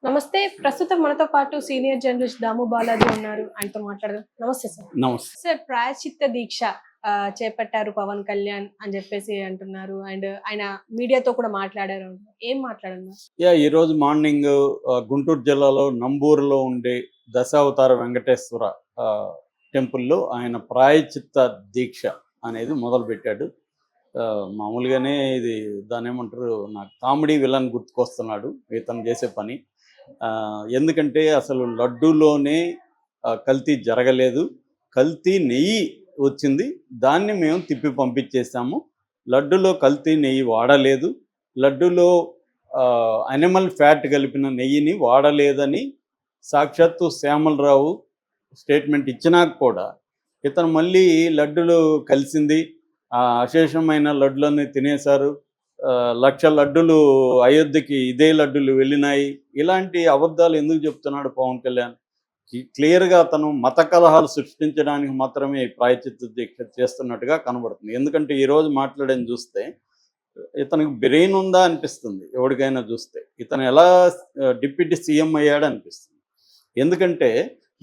నమస్తే. ప్రస్తుతం మనతో పాటు సీనియర్ జర్నలిస్ట్ దాము బాలాజీ ఉన్నారు. ఆయనతో మాట్లాడదాం. నమస్తే సార్. నమస్తే. సార్ ప్రాయశ్చిత్త దీక్ష చేపట్టారు పవన్ కళ్యాణ్ అని చెప్పేసి అంటున్నారు. అండ్ ఆయన మీడియాతో కూడా మాట్లాడారు. ఏం మాట్లాడన్నారు? ఈరోజు మార్నింగ్ గుంటూరు జిల్లాలో నంబూరులో ఉండే దశావతార వెంకటేశ్వర టెంపుల్లో ఆయన ప్రాయశ్చిత్త దీక్ష అనేది మొదలుపెట్టాడు. మామూలుగానే ఇది దాని ఏమంటారు, నాకు కామెడీ విలన్ గుర్తుకొస్తున్నాడు ఇతను చేసే పని. ఎందుకంటే అసలు లడ్డూలోనే కల్తీ జరగలేదు, కల్తీ నెయ్యి వచ్చింది, దాన్ని మేము తిప్పి పంపించేసాము. లడ్డులో కల్తీ నెయ్యి వాడలేదు, లడ్డులో అనిమల్ ఫ్యాట్ కలిపిన నెయ్యిని వాడలేదని సాక్షాత్తు శ్యామలరావు స్టేట్మెంట్ ఇచ్చినాక కూడా ఇతను మళ్ళీ లడ్డులు కలిసింది, అశేషమైన లడ్డులన్నీ తినేశారు, 1,00,000 లడ్డులు అయోధ్యకి ఇదే లడ్డులు వెళ్ళినాయి, ఇలాంటి అబద్ధాలు ఎందుకు చెప్తున్నాడు పవన్ కళ్యాణ్? క్లియర్గా అతను మత కలహాలు సృష్టించడానికి మాత్రమే ప్రాయశ్చిత్త దీక్ష చేస్తున్నట్టుగా కనబడుతుంది. ఎందుకంటే ఈరోజు మాట్లాడని చూస్తే ఇతనికి బ్రెయిన్ ఉందా అనిపిస్తుంది. ఎవరికైనా చూస్తే ఇతను ఎలా డిప్యూటీ సీఎం అయ్యాడు అనిపిస్తుంది. ఎందుకంటే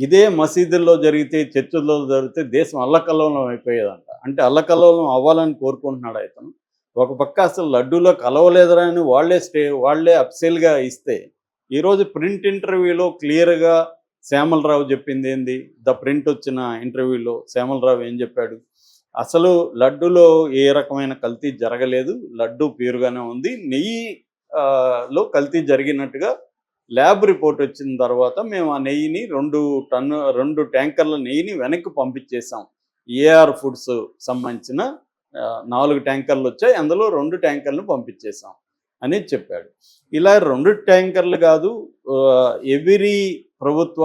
ఇదే మసీదుల్లో జరిగితే, చర్చిల్లో జరిగితే దేశం అల్లకల్లోలం అయిపోయేదంట. అంటే అల్లకల్లోలం అవ్వాలని కోరుకుంటున్నాడు ఇతను. ఒక పక్క అసలు లడ్డూలో కలవలేదురా అని వాళ్ళే అప్సెల్గా ఇస్తే, ఈరోజు ప్రింట్ ఇంటర్వ్యూలో క్లియర్గా శ్యామలరావు చెప్పింది ఏంది? ద ప్రింట్ వచ్చిన ఇంటర్వ్యూలో శ్యామలరావు ఏం చెప్పాడు? అసలు లడ్డులో ఏ రకమైన కల్తీ జరగలేదు, లడ్డు ప్యూర్గానే ఉంది, నెయ్యిలో కల్తీ జరిగినట్టుగా ల్యాబ్ రిపోర్ట్ వచ్చిన తర్వాత మేము ఆ నెయ్యిని 2 ట్యాంకర్ల నెయ్యిని వెనక్కి పంపించేసాం. ఏఆర్ ఫుడ్స్ సంబంధించిన 4 ట్యాంకర్లు వచ్చాయి, అందులో 2 ట్యాంకర్లను పంపించేసాం అని చెప్పాడు. ఇలా 2 ట్యాంకర్లు కాదు, ఎవ్రీ ప్రభుత్వ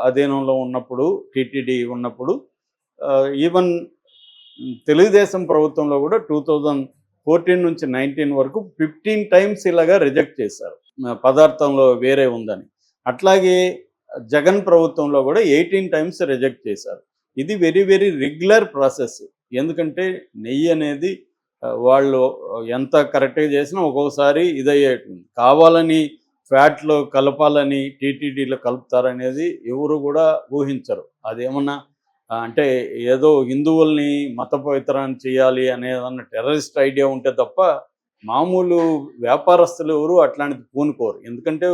అధీనంలో ఉన్నప్పుడు, టీటీడీ ఉన్నప్పుడు, ఈవెన్ తెలుగుదేశం ప్రభుత్వంలో కూడా 2014 నుంచి 19 వరకు 15 టైమ్స్ ఇలాగా రిజెక్ట్ చేశారు, పదార్థంలో వేరే ఉందని. అట్లాగే జగన్ ప్రభుత్వంలో కూడా 18 టైమ్స్ రిజెక్ట్ చేశారు. ఇది వెరీ వెరీ రెగ్యులర్ ప్రాసెస్. ఎందుకంటే నెయ్యి అనేది వాళ్ళు ఎంత కరెక్ట్గా చేసినా ఒక్కొక్కసారి ఇదయ్యేటుంది. కావాలని ఫ్యాట్లో కలపాలని టీటీడీలో కలుపుతారనేది ఎవరు కూడా ఊహించరు. అదేమన్నా అంటే ఏదో హిందువుల్ని మత పవిత్రాన్ని చేయాలి అనేదన్న టెర్రరిస్ట్ ఐడియా ఉంటే తప్ప మామూలు వ్యాపారస్తులు ఎవరు అట్లాంటిది పూనుకోరు. ఎందుకంటే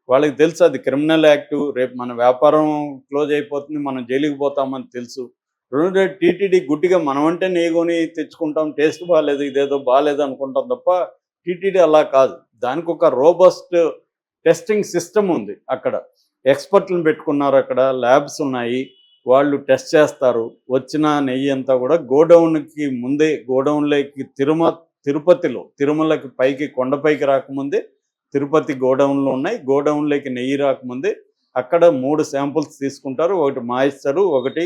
వాళ్ళకి తెలుసు అది క్రిమినల్ యాక్టు, రేపు మన వ్యాపారం క్లోజ్ అయిపోతుంది, మనం జైలుకి పోతామని తెలుసు. టీటీడీ గుడ్డిగా మనమంటే నెయ్యి తెచ్చుకుంటాం, టేస్ట్ బాగాలేదు, ఇదేదో బాగాలేదు అనుకుంటాం తప్ప టీటీడీ అలా కాదు. దానికి ఒక రోబస్ట్ టెస్టింగ్ సిస్టమ్ ఉంది. అక్కడ ఎక్స్పర్ట్లను పెట్టుకున్నారు, అక్కడ ల్యాబ్స్ ఉన్నాయి, వాళ్ళు టెస్ట్ చేస్తారు. వచ్చిన నెయ్యి అంతా కూడా గోడౌన్కి ముందే, గోడౌన్లోకి తిరుమలకి పైకి కొండపైకి రాకముందే తిరుపతి గోడౌన్లు ఉన్నాయి. గోడౌన్లోకి నెయ్యి రాకముందే అక్కడ 3 శాంపుల్స్ తీసుకుంటారు. ఒకటి మాయిశ్చరు, ఒకటి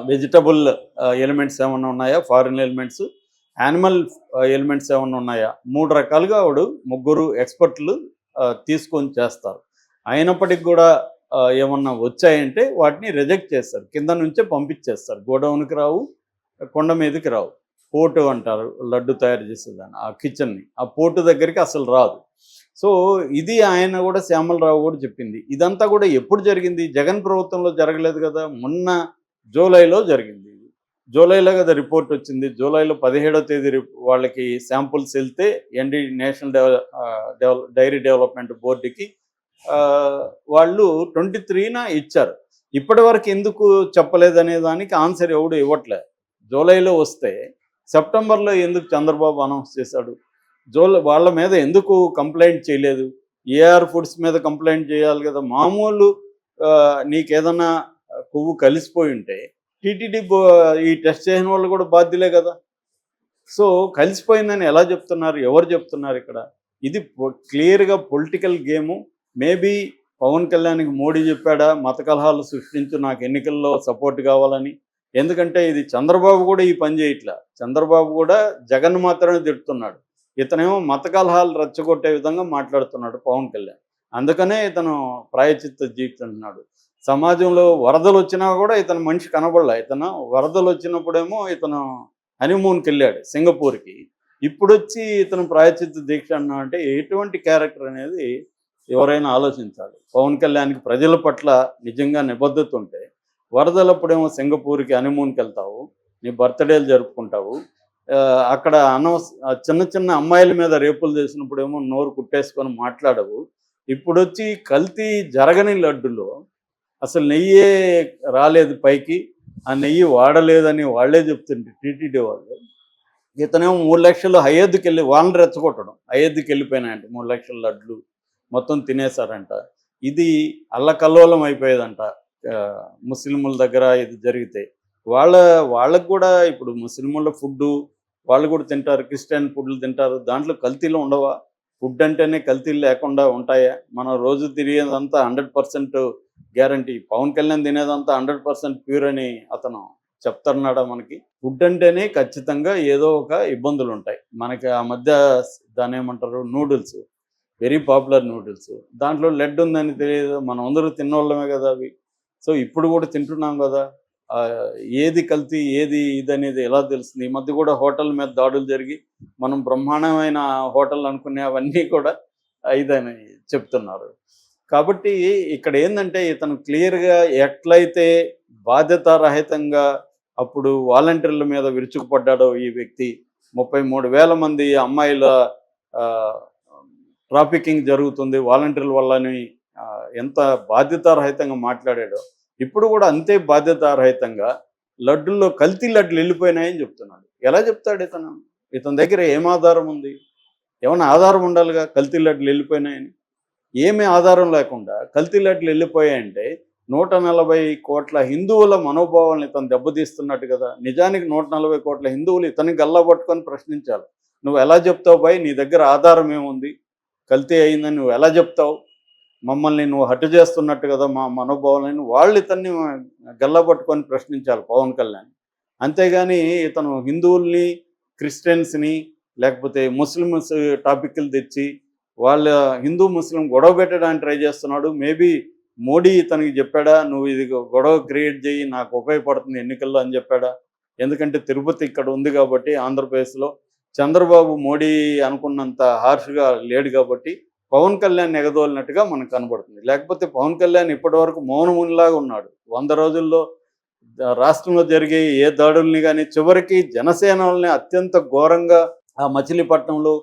వెజిటబుల్ ఎలిమెంట్స్ ఏమైనా ఉన్నాయా, ఫారిన్ ఎలిమెంట్స్, యానిమల్ ఎలిమెంట్స్ ఏమైనా ఉన్నాయా, 3 రకాలుగా ఆవిడ 3 ఎక్స్పర్ట్లు తీసుకొని చేస్తారు. అయినప్పటికి కూడా ఏమన్నా వచ్చాయంటే వాటిని రిజెక్ట్ చేస్తారు, కింద నుంచే పంపించేస్తారు. గోడౌన్కి రావు, కొండ మీదకి రావు. పోర్టు అంటారు లడ్డు తయారు చేసేదాన్ని, ఆ కిచెన్ని, ఆ పోర్టు దగ్గరికి అసలు రాదు. సో ఇది ఆయన కూడా, శ్యామలరావు కూడా చెప్పింది. ఇదంతా కూడా ఎప్పుడు జరిగింది? జగన్ ప్రభుత్వంలో జరగలేదు కదా, మొన్న జూలైలో జరిగింది. జూలైలో కదా రిపోర్ట్ వచ్చింది. జూలైలో 17వ తేదీ వాళ్ళకి శాంపుల్స్ వెళ్తే నేషనల్ డైరీ డెవలప్మెంట్ బోర్డుకి వాళ్ళు 23న ఇచ్చారు. ఇప్పటి వరకు ఎందుకు చెప్పలేదనే దానికి ఆన్సర్ ఎవడు ఇవ్వట్లేదు. జూలైలో వస్తే సెప్టెంబర్లో ఎందుకు చంద్రబాబు అనౌన్స్ చేశాడు? వాళ్ళ మీద ఎందుకు కంప్లైంట్ చేయలేదు? ఏఆర్ ఫుడ్స్ మీద కంప్లైంట్ చేయాలి కదా. మామూలు నీకేదన్నా కొవ్వు కలిసిపోయి ఉంటే టీటీడీ ఈ టెస్ట్ చేసిన వాళ్ళు కూడా బాధ్యులే కదా. సో కలిసిపోయిందని ఎలా చెప్తున్నారు? ఎవరు చెప్తున్నారు ఇక్కడ? ఇది క్లియర్గా పొలిటికల్ గేము. మేబీ పవన్ కళ్యాణ్కి మోడీ చెప్పాడా మత కలహాలు సృష్టించు, నాకు ఎన్నికల్లో సపోర్ట్ కావాలని? ఎందుకంటే ఇది చంద్రబాబు కూడా ఈ పని చేయట్లా. చంద్రబాబు కూడా జగన్ మాత్రమే తిడుతున్నాడు, ఇతనేమో మత కలహాలు రెచ్చగొట్టే విధంగా మాట్లాడుతున్నాడు పవన్ కళ్యాణ్. అందుకనే ఇతను ప్రాయశ్చిత్త దీక్ష అంటున్నాడు. సమాజంలో వరదలు వచ్చినా కూడా ఇతను మనిషి కనబడలే. ఇతను వరదలు వచ్చినప్పుడేమో ఇతను హనీమూన్కి వెళ్ళాడు సింగపూర్కి, ఇప్పుడు వచ్చి ఇతను ప్రాయశ్చిత్త దీక్ష అన్నా అంటే ఎటువంటి క్యారెక్టర్ అనేది ఎవరైనా ఆలోచించాలి. పవన్ కళ్యాణ్కి ప్రజల పట్ల నిజంగా నిబద్ధత ఉంటే వరదలప్పుడేమో సింగపూర్కి హనీమూన్కి వెళ్తావు, నీ బర్త్డేలు జరుపుకుంటావు, అక్కడ చిన్న చిన్న అమ్మాయిల మీద రేపులు చేసినప్పుడేమో నోరు కుట్టేసుకొని మాట్లాడవు. ఇప్పుడొచ్చి కల్తీ జరగని లడ్డులో అసలు నెయ్యే రాలేదు పైకి, ఆ నెయ్యి వాడలేదని వాళ్ళే చెప్తుంటే టీటీడీ వాళ్ళు, ఇతనేమో 3 లక్షలు అయోధ్యకి వెళ్ళి వాళ్ళని రెచ్చగొట్టడం, అయోధ్యకి వెళ్ళిపోయినాయంట 3 లక్షల లడ్లు మొత్తం తినేశారంట. ఇది అల్లకల్లోలం అయిపోయేదంట ముస్లింల దగ్గర ఇది జరిగితే. వాళ్ళకు కూడా ఇప్పుడు ముస్లింల ఫుడ్డు వాళ్ళు కూడా తింటారు, క్రిస్టియన్ ఫుడ్లు తింటారు, దాంట్లో కల్తీలు ఉండవా? ఫుడ్ అంటేనే కల్తీలు లేకుండా ఉంటాయా? మనం రోజు తిరిగేదంతా 100% గ్యారంటీ. పవన్ కళ్యాణ్ తినేదంతా 100% ప్యూర్ అని అతను చెప్తున్నాడా మనకి? ఫుడ్ అంటేనే ఖచ్చితంగా ఏదో ఒక ఇబ్బందులు ఉంటాయి. మనకి ఆ మధ్య దాన్ని ఏమంటారు, నూడిల్స్, వెరీ పాపులర్ నూడిల్స్, దాంట్లో లెడ్ ఉందని తెలియదు, మనం అందరూ తిన్నోళ్ళమే కదా అవి. సో ఇప్పుడు కూడా తింటున్నాం కదా, ఏది కల్తీ ఏది ఇదనేది ఎలా తెలుస్తుంది? ఈ మధ్య కూడా హోటల్ మీద దాడులు జరిగి మనం బ్రహ్మాండమైన హోటల్ అనుకునే అవన్నీ కూడా ఇదని చెప్తున్నారు. కాబట్టి ఇక్కడ ఏంటంటే ఇతను క్లియర్గా ఎట్లయితే బాధ్యతారహితంగా అప్పుడు వాలంటీర్ల మీద విరుచుకుపడ్డాడో ఈ వ్యక్తి, 33,000 మంది అమ్మాయిల ట్రాఫికింగ్ జరుగుతుంది వాలంటీర్ల వల్లని ఎంత బాధ్యతారహితంగా మాట్లాడాడో, ఇప్పుడు కూడా అంతే బాధ్యతారహితంగా లడ్డుల్లో కల్తీ లడ్డులు వెళ్ళిపోయినాయని చెప్తున్నాడు. ఎలా చెప్తాడు ఇతను? ఇతని దగ్గర ఏం ఆధారం ఉంది? ఏమైనా ఆధారం ఉండాలిగా కల్తీ లడ్డులు వెళ్ళిపోయినాయని. ఏమీ ఆధారం లేకుండా కల్తీ లడ్డులు వెళ్ళిపోయాయంటే 140 కోట్ల హిందువుల మనోభావాలను ఇతను దెబ్బతీస్తున్నట్టు కదా. నిజానికి 140 కోట్ల హిందువులు ఇతన్ని గల్లా పట్టుకొని ప్రశ్నించాలి. నువ్వు ఎలా చెప్తావు భయ్, నీ దగ్గర ఆధారం ఏముంది? కల్తీ అయిందని నువ్వు ఎలా చెప్తావు? మమ్మల్ని నువ్వు హత్య చేస్తున్నట్టు కదా మా మనోభావాలని వాళ్ళు ఇతన్ని గల్లా పట్టుకొని ప్రశ్నించాలి పవన్ కళ్యాణ్. అంతేగాని ఇతను హిందువుల్ని, క్రిస్టియన్స్ని, లేకపోతే ముస్లిమ్స్ టాపిక్లు తెచ్చి వాళ్ళ హిందూ ముస్లిం గొడవ పెట్టడానికి ట్రై చేస్తున్నాడు. మేబీ మోడీ ఇతనికి చెప్పాడా, నువ్వు ఇది గొడవ క్రియేట్ చేయి, నాకు ఉపయోగపడుతుంది ఎన్నికల్లో అని చెప్పాడా? ఎందుకంటే తిరుపతి ఇక్కడ ఉంది కాబట్టి ఆంధ్రప్రదేశ్లో చంద్రబాబు మోడీ అనుకున్నంత హార్ష్గా లేడు కాబట్టి పవన్ కళ్యాణ్ ఎగదోలినట్టుగా మనకు కనబడుతుంది. లేకపోతే పవన్ కళ్యాణ్ ఇప్పటివరకు మౌనమునిలాగా ఉన్నాడు. 100 రోజుల్లో రాష్ట్రంలో జరిగే ఏ దాడుల్ని కానీ, చివరికి జనసేన వాళ్ళని అత్యంత ఘోరంగా ఆ మచిలీపట్నంలో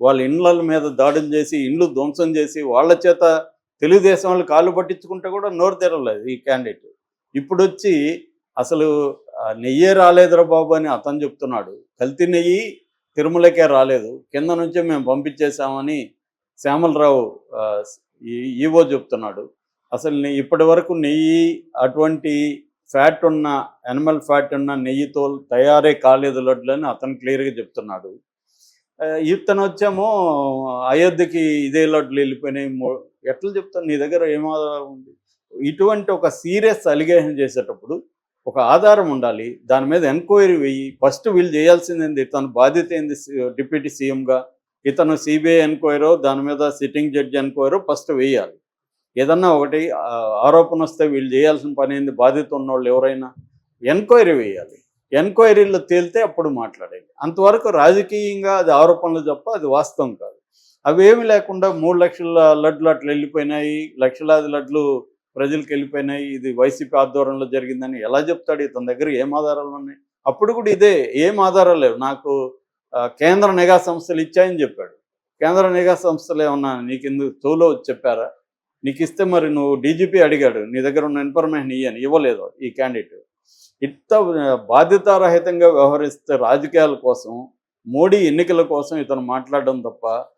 వాళ్ళ ఇండ్ల మీద దాడులు చేసి ఇండ్లు ధ్వంసం చేసి వాళ్ళ చేత తెలుగుదేశం వాళ్ళు కాళ్ళు పట్టించుకుంటే కూడా నోరు తెరవలేదు ఈ క్యాండిడేట్. ఇప్పుడు వచ్చి అసలు నెయ్యే రాలేదురా బాబు అని అతను చెప్తున్నాడు. కల్తీ నెయ్యి తిరుమలకే రాలేదు, కింద నుంచే మేము పంపించేశామని శ్యామలరావు ఈవో చెప్తున్నాడు. అసలు ఇప్పటి వరకు నెయ్యి అటువంటి ఫ్యాట్ ఉన్న యానిమల్ ఫ్యాట్ ఉన్న నెయ్యితో తయారే కాలేదు లడ్లు అని అతను క్లియర్గా చెప్తున్నాడు. ఇతను వచ్చేమో అయోధ్యకి ఇదే లడ్లు వెళ్ళిపోయినాయి. ఎట్లా చెప్తాను? నీ దగ్గర ఏం ఆధారం ఉంది? ఇటువంటి ఒక సీరియస్ అలిగేషన్ చేసేటప్పుడు ఒక ఆధారం ఉండాలి, దాని మీద ఎంక్వైరీ వెయ్యి. ఫస్ట్ వీళ్ళు చేయాల్సింది ఏంది? తన బాధ్యత ఏంది? డిప్యూటీ సీఎంగా ఇతను సిబిఐ ఎంక్వైరో దాని మీద సిట్టింగ్ జడ్జి ఎంక్వైరో ఫస్ట్ వేయాలి. ఏదన్నా ఒకటి ఆరోపణ వస్తే వీళ్ళు చేయాల్సిన పని ఏంది? బాధ్యత ఉన్నవాళ్ళు ఎవరైనా ఎంక్వైరీ వేయాలి. ఎంక్వైరీలో తేలితే అప్పుడు మాట్లాడేది. అంతవరకు రాజకీయంగా అది ఆరోపణలు తప్ప అది వాస్తవం కాదు. అవేమి లేకుండా 3 లక్షల లడ్లు అట్లా వెళ్ళిపోయినాయి, లక్షలాది లడ్లు ప్రజలకు వెళ్ళిపోయినాయి, ఇది వైసీపీ ఆధ్వర్యంలో జరిగిందని ఎలా చెప్తాడు? ఇతని దగ్గర ఏం ఆధారాలు ఉన్నాయి? అప్పుడు కూడా ఇదే, ఏం ఆధారాలు లేవు, నాకు కేంద్ర నిఘా సంస్థలు ఇచ్చాయని చెప్పాడు. కేంద్ర నిఘా సంస్థలు ఏమన్నా నీకెందుకు తోలో చెప్పారా? నీకు ఇస్తే మరి నువ్వు డీజీపీ అడిగాడు, నీ దగ్గర ఉన్న ఇన్ఫర్మేషన్ ఇయ్యని, ఇవ్వలేదు ఈ క్యాండిడేట్. ఇంత బాధ్యతారహితంగా వ్యవహరిస్తే రాజకీయాల కోసం, మోడీ ఎన్నికల కోసం ఇతను మాట్లాడడం తప్ప